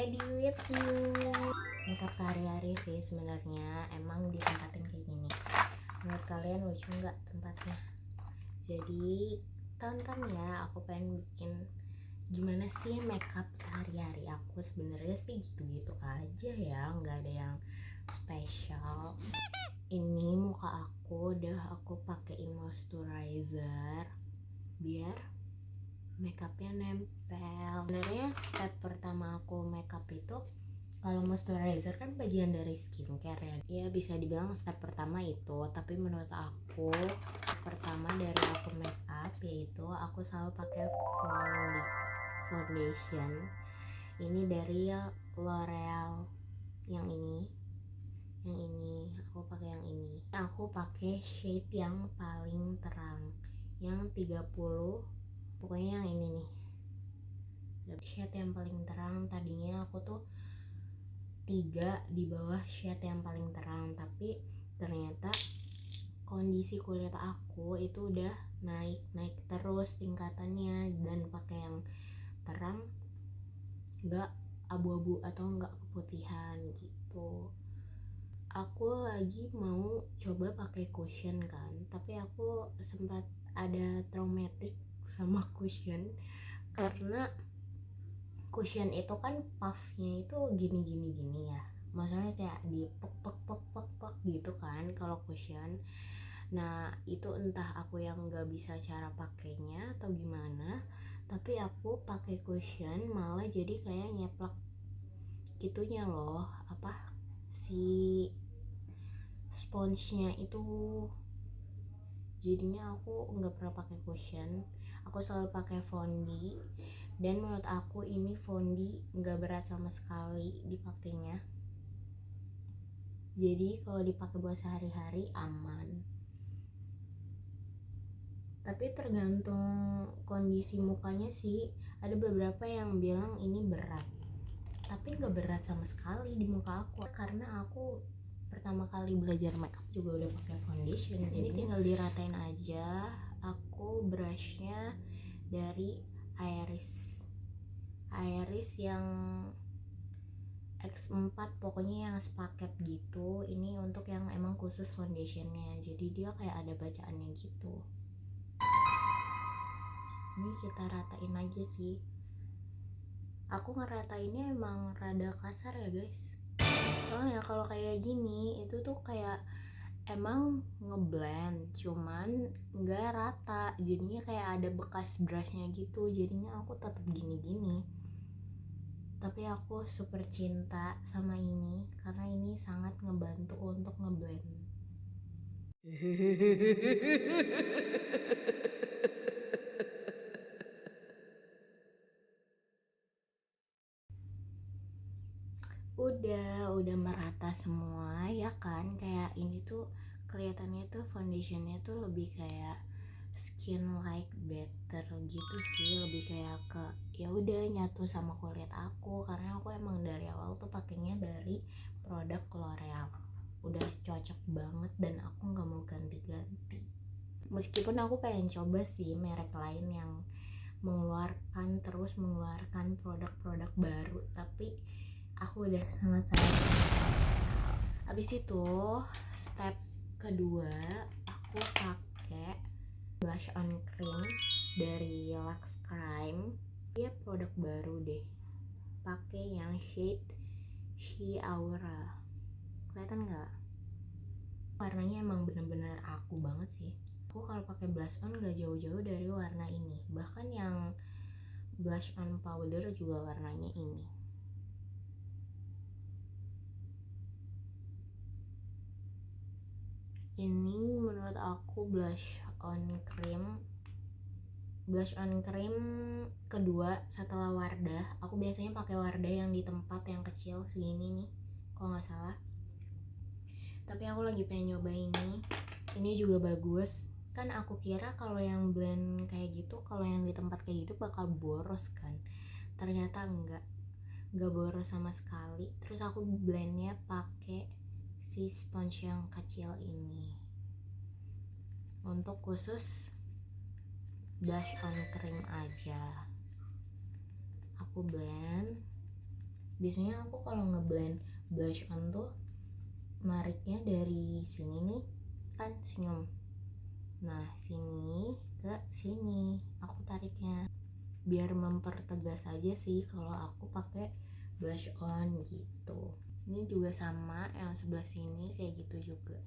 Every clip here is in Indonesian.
ready with me. Makeup sehari-hari sih sebenarnya emang ditempatin kayak gini. Menurut kalian lucu nggak tempatnya? Jadi tonton ya, aku pengen bikin gimana sih makeup sehari-hari aku. Sebenarnya sih gitu-gitu aja ya, nggak ada yang spesial. Ini muka aku udah aku pakein moisturizer biar makeupnya nempel. Sebenarnya step pertama aku makeup itu, kalau moisturizer kan bagian dari skincare ya. Ya bisa dibilang step pertama itu, tapi menurut aku pertama dari aku makeup yaitu aku selalu pakai foundation. Ini dari L'Oreal yang ini. Aku pakai yang ini. Aku pakai shade yang paling terang, yang 30. Pokoknya yang ini nih, shade yang paling terang. Tadinya aku tuh 3 di bawah shade yang paling terang, tapi ternyata kondisi kulit aku itu udah naik terus tingkatannya, dan pakai yang terang nggak abu-abu atau nggak keputihan gitu. Aku lagi mau coba pakai cushion kan, tapi aku sempat ada traumatik sama cushion karena cushion itu kan puffnya itu gini ya, maksudnya kayak di pek gitu kan kalau cushion. Nah itu entah aku yang nggak bisa cara pakainya atau gimana, tapi aku pakai cushion malah jadi kayak nyeplak itunya loh, apa si sponsnya itu. Jadinya aku nggak pernah pakai cushion, aku selalu pakai fondi. Dan menurut aku ini fondi nggak berat sama sekali dipakainya, jadi kalau dipakai buat sehari-hari aman. Tapi tergantung kondisi mukanya sih, ada beberapa yang bilang ini berat, tapi nggak berat sama sekali di muka aku, karena aku pertama kali belajar makeup juga udah pakai foundation. Jadi tinggal diratain aja. Aku brushnya dari Iris yang X4, pokoknya yang sepaket gitu. Ini untuk yang emang khusus foundationnya, jadi dia kayak ada bacaannya gitu. Ini kita ratain aja sih. Aku ngeratainnya emang rada kasar ya guys, soalnya kalau kayak gini itu tuh kayak emang ngeblend cuman nggak rata, jadinya kayak ada bekas brushnya gitu, jadinya aku tetap gini-gini. Tapi aku super cinta sama ini karena ini sangat ngebantu untuk ngeblend. udah merata semua ya kan, kayak ini tuh kelihatannya tuh foundationnya tuh lebih kayak skin like better gitu sih, lebih kayak ke ya udah nyatu sama kulit aku, karena aku emang dari awal tuh pakainya dari produk L'Oreal, udah cocok banget dan aku nggak mau ganti-ganti. Meskipun aku pengen coba sih merek lain yang terus mengeluarkan produk-produk baru, tapi aku udah sangat habis itu step kedua aku pakai blush on cream dari Lux Crime. Dia produk baru deh, pakai yang shade She Aura, kelihatan nggak? Warnanya emang bener-bener aku banget sih. Aku kalau pakai blush on gak jauh-jauh dari warna ini, bahkan yang blush on powder juga warnanya ini. Ini menurut aku blush on cream kedua setelah Wardah. Aku biasanya pakai Wardah yang di tempat yang kecil segini nih kalau nggak salah, tapi aku lagi pengen nyoba ini juga bagus. Kan aku kira kalau yang blend kayak gitu, kalau yang di tempat kayak gitu bakal boros kan, ternyata enggak boros sama sekali. Terus aku blendnya pakai si sponge yang kecil ini untuk khusus blush on cream aja. Aku blend Biasanya aku kalau ngeblend blush on tuh nariknya dari sini nih, kan senyum. Nah, sini ke sini aku tariknya biar mempertegas aja sih kalau aku pakai blush on gitu. Ini juga sama, yang sebelah sini kayak gitu juga.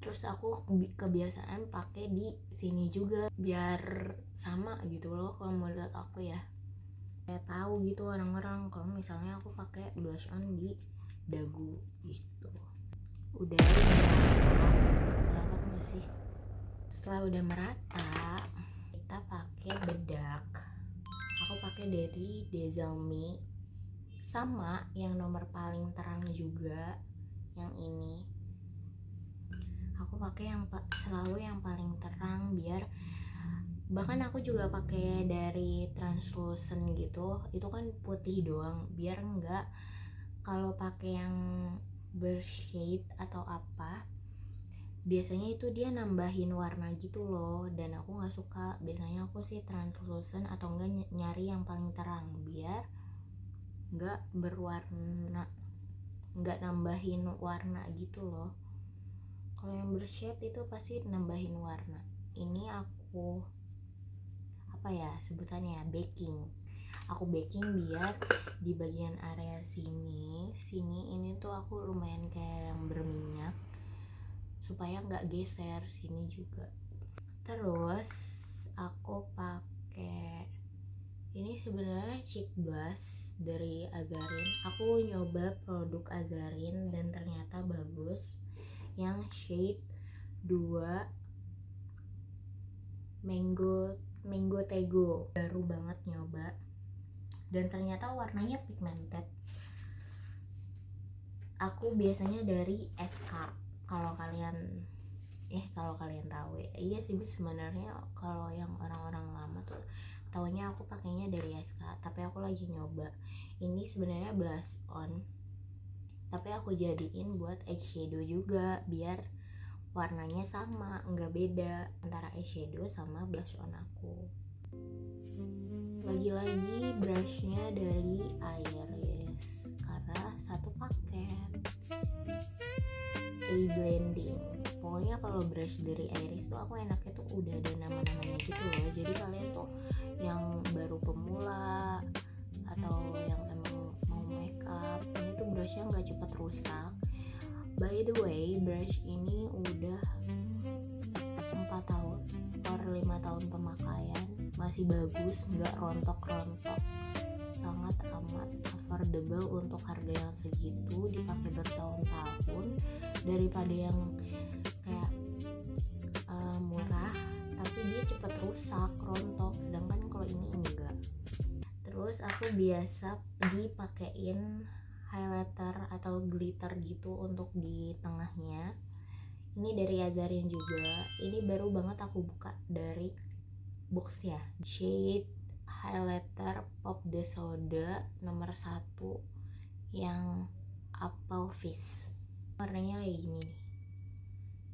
Terus aku kebiasaan pakai di sini juga biar sama gitu loh kalau menurut aku ya. Kayak tahu gitu orang-orang kalau misalnya aku pakai blush on di dagu gitu. Udah kelihatan nggak sih? Setelah udah merata, kita pakai bedak. Aku pakai dari Desalmi, sama yang nomor paling terang juga, yang ini. Aku pakai yang selalu yang paling terang, biar bahkan aku juga pakai dari translucent gitu, itu kan putih doang, biar enggak kalau pakai yang bershade atau apa biasanya itu dia nambahin warna gitu loh, dan aku nggak suka. Biasanya aku sih translucent atau enggak nyari yang paling terang biar nggak berwarna, nggak nambahin warna gitu loh. Kalau yang bershade itu pasti nambahin warna. Ini aku apa ya sebutannya, baking. Aku baking biar di bagian area sini ini tuh aku lumayan kayak yang berminyak supaya nggak geser sini juga. Terus aku pakai ini sebenarnya cheek blush dari Azarin. Aku nyoba produk Azarin dan ternyata bagus, yang shade 2 Mango Tego. Baru banget nyoba dan ternyata warnanya pigmented. Aku biasanya dari SK, kalau kalian tahu ya. Iya sih sebenarnya kalau yang orang-orang lama tuh taunya aku pakainya dari SK, tapi aku lagi nyoba. Ini sebenarnya blush on, tapi aku jadiin buat eyeshadow juga biar warnanya sama, nggak beda antara eyeshadow sama blush on aku. Lagi-lagi brushnya dari Iris karena satu paket. Blending. Pokoknya kalau brush dari Iris tuh aku enaknya tuh udah ada nama-namanya gitu loh. Jadi kalian tuh yang baru pemula atau yang emang mau makeup, ini tuh brushnya nggak cepet rusak. By the way, brush ini udah 4 tahun or 5 tahun pemakaian, masih bagus, nggak rontok-rontok, sangat amat affordable untuk harga yang segitu, dipakai bertahun-tahun daripada yang kayak murah tapi dia cepet rusak, rontok, sedangkan kalau ini enggak. Terus aku biasa dipakein highlighter atau glitter gitu untuk di tengahnya. Ini dari Azarin juga. Ini baru banget aku buka dari boxnya. Shade highlighter Pop de Soda nomor 1 yang Apple Fizz. Warnanya kayak gini nih.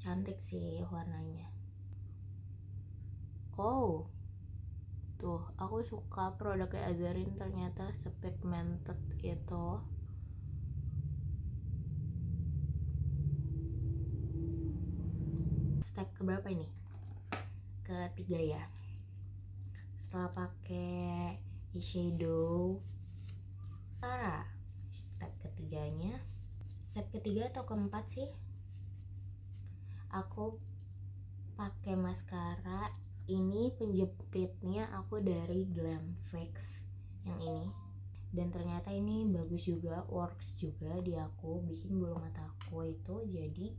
Cantik sih warnanya. Oh, tuh aku suka produknya Azarin, ternyata sepigmented itu. Step keberapa ini? Ketiga ya. Setelah pakai eyeshadow, step ketiga atau keempat sih, aku pakai maskara. Ini penjepitnya aku dari Glam Fix yang ini, dan ternyata ini bagus juga, works juga di aku, bikin bulu mata aku itu jadi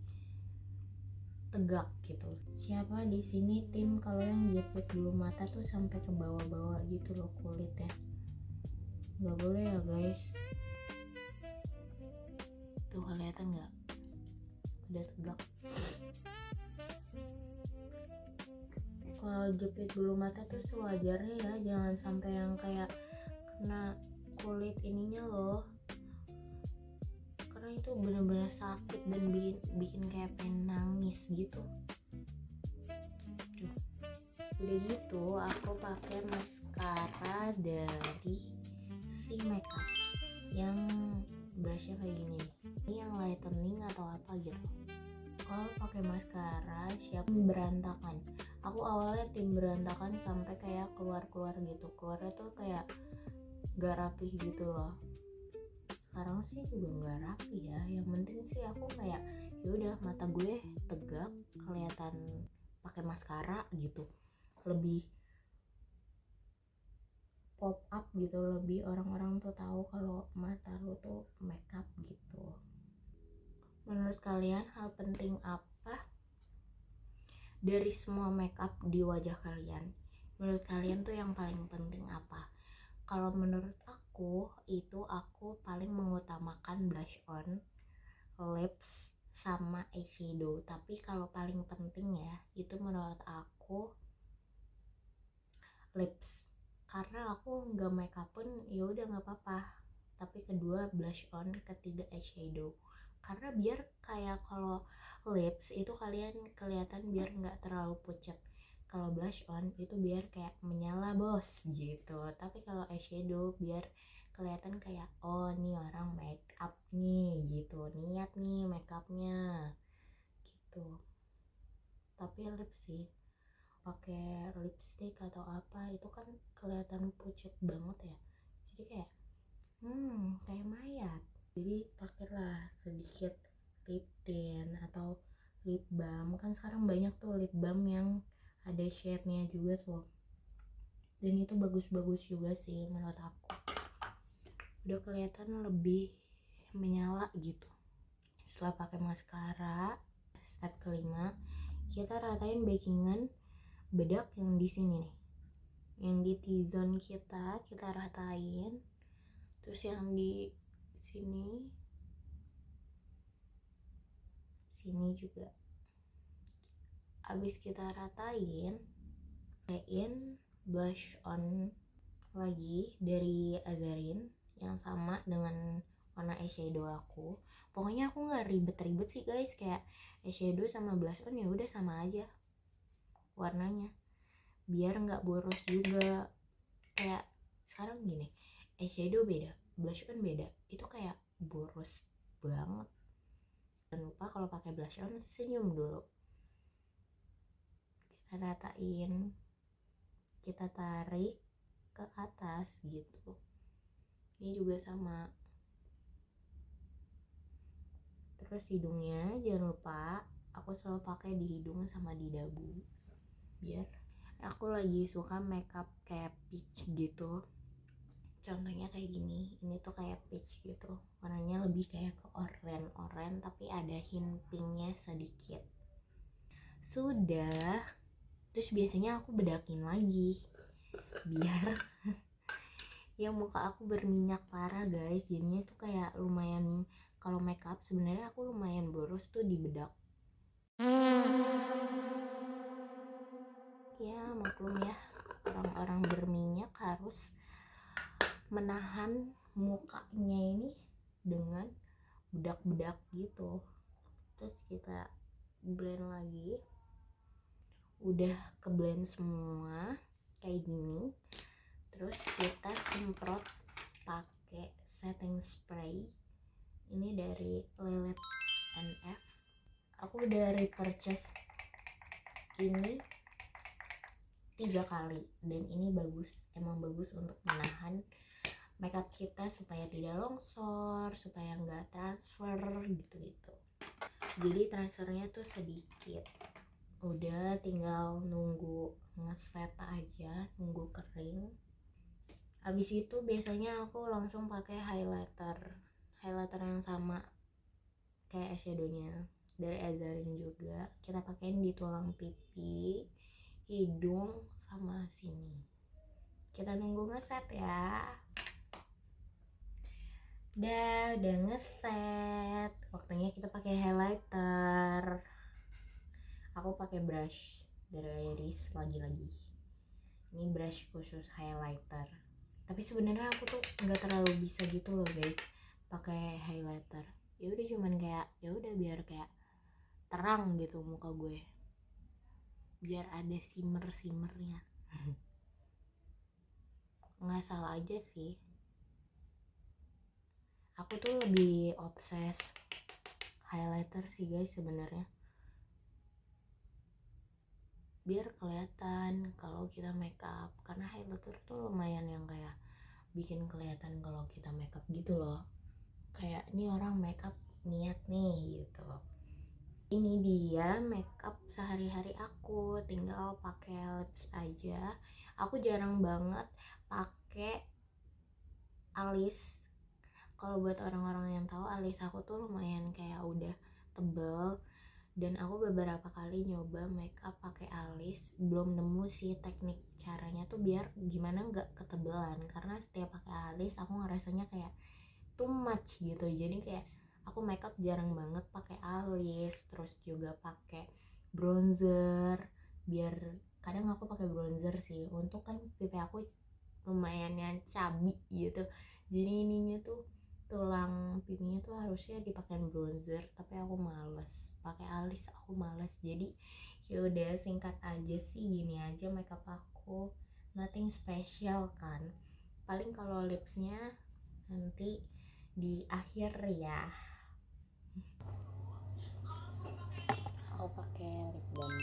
tegak gitu. Siapa di sini tim kalau yang jepit bulu mata tuh sampai ke bawah-bawah gitu loh kulitnya? Nggak boleh ya guys. Tuh kelihatan nggak? Udah tegak. Kalau jepit bulu mata tuh sewajarnya ya, jangan sampai yang kayak kena kulit ininya loh, karena itu benar-benar sakit dan bikin kayak pengen nangis gitu. Tuh. Udah gitu aku pakai maskara dari si makeup. yang brushnya kayak gini. Ini yang lightening atau apa gitu. Kalau pakai maskara siap berantakan. Aku awalnya tim berantakan sampai kayak keluar gitu. Keluarnya tuh kayak gak rapih gitu loh. Sekarang sih juga gak rapi ya. Yang penting sih aku kayak ya udah mata gue tegak, kelihatan pakai maskara gitu. Lebih pop up gitu, lebih orang-orang tuh tahu kalau mata lu tuh makeup gitu. Menurut kalian hal penting apa dari semua makeup di wajah kalian? Menurut kalian tuh yang paling penting apa? Kalau menurut aku itu aku paling mengutamakan blush on, lips, sama eyeshadow. Tapi kalau paling penting ya itu menurut aku lips, karena aku nggak makeup pun ya udah nggak apa-apa. Tapi kedua blush on, ketiga eyeshadow. Karena biar kayak kalau lips itu kalian kelihatan biar nggak terlalu pucat. Kalau blush on itu biar kayak menyala bos gitu. Tapi kalau eyeshadow biar kelihatan kayak oh nih orang make up nih gitu, niat nih make upnya gitu. Tapi lips sih pakai lipstick atau apa itu kan kelihatan pucat banget ya. Jadi kayak kayak mayat. Jadi pakailah sedikit lip tint atau lip balm. Kan sekarang banyak tuh lip balm yang ada shade-nya juga tuh. Dan itu bagus-bagus juga sih menurut aku. Udah kelihatan lebih menyala gitu. Setelah pakai maskara, step kelima, kita ratain backingan bedak yang di sini nih. Yang di T-zone kita ratain. Terus yang di sini juga. Abis kita ratain, pakein blush on lagi dari Azarin yang sama dengan warna eyeshadow aku. Pokoknya aku nggak ribet-ribet sih guys, kayak eyeshadow sama blush on ya udah sama aja warnanya, biar nggak boros juga. Kayak sekarang gini, eyeshadow beda, blush on beda, itu kayak boros banget. Jangan lupa kalau pakai blush on senyum dulu. Kita ratain, kita tarik ke atas gitu. Ini juga sama. Terus hidungnya jangan lupa, aku selalu pakai di hidung sama di dagu. Biar aku lagi suka makeup kayak peach gitu. Contohnya kayak gini, ini tuh kayak peach gitu. Warnanya lebih kayak ke oranye tapi ada hint pinknya sedikit. Sudah. Terus biasanya aku bedakin lagi biar ya muka aku berminyak parah guys. Jadinya tuh kayak lumayan, kalau makeup sebenarnya aku lumayan boros tuh di bedak. Ya maklum ya, orang-orang berminyak harus menahan mukanya ini dengan bedak-bedak gitu. Terus kita blend lagi. Udah ke blend semua kayak gini. Terus kita semprot pakai setting spray. Ini dari Lilet NF. Aku udah repurchase ini 3 kali dan ini bagus, emang bagus untuk menahan makeup kita supaya tidak longsor, supaya nggak transfer gitu-gitu. Jadi transfernya tuh sedikit. Udah tinggal nunggu ngeset aja, nunggu kering. Habis itu biasanya aku langsung pakai highlighter yang sama kayak eyeshadownya dari Azarin juga. Kita pakein di tulang pipi, hidung, sama sini. Kita nunggu ngeset ya. Udah ngeset. Waktunya kita pakai highlighter. Aku pakai brush dari Iris lagi. Ini brush khusus highlighter. Tapi sebenarnya aku tuh nggak terlalu bisa gitu loh guys, pakai highlighter. Ya udah cuman kayak ya udah biar kayak terang gitu muka gue, biar ada shimmernya. Nggak salah aja sih. Aku tuh lebih obses highlighter sih guys sebenarnya, biar kelihatan kalau kita makeup, karena highlighter tuh lumayan yang kayak bikin kelihatan kalau kita makeup gitu loh, kayak ini orang makeup niat nih gitu. Ini dia makeup sehari-hari aku, tinggal pakai lips aja. Aku jarang banget pakai alis. Kalau buat orang-orang yang tahu, alis aku tuh lumayan kayak udah tebel, dan aku beberapa kali nyoba makeup pakai alis, belum nemu sih teknik caranya tuh biar gimana nggak ketebelan, karena setiap pakai alis aku ngerasanya kayak too much gitu. Jadi kayak aku makeup jarang banget pakai alis, terus juga pakai bronzer, biar kadang aku pakai bronzer sih untuk kan pipi aku lumayan yang cabi gitu, jadi ininya tuh tulang pipinya tuh harusnya dipakai bronzer, tapi aku males pakai alis, aku males. Jadi yaudah singkat aja sih, gini aja makeup aku, nothing special kan. Paling kalau lipsnya nanti di akhir ya. Aku pakai lip balm.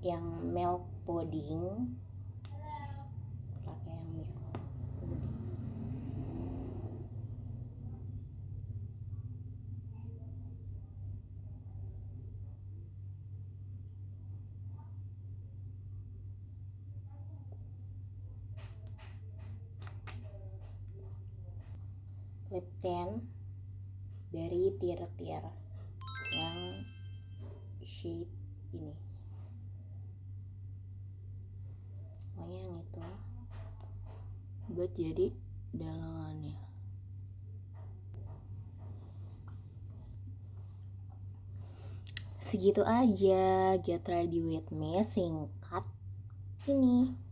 Yang milk pudding, pakai yang milk pudding. Lip tint dari Tir-Tir yang shade ini, pokoknya yang itu buat jadi dalangannya. Segitu aja, get ready with me, singkat ini.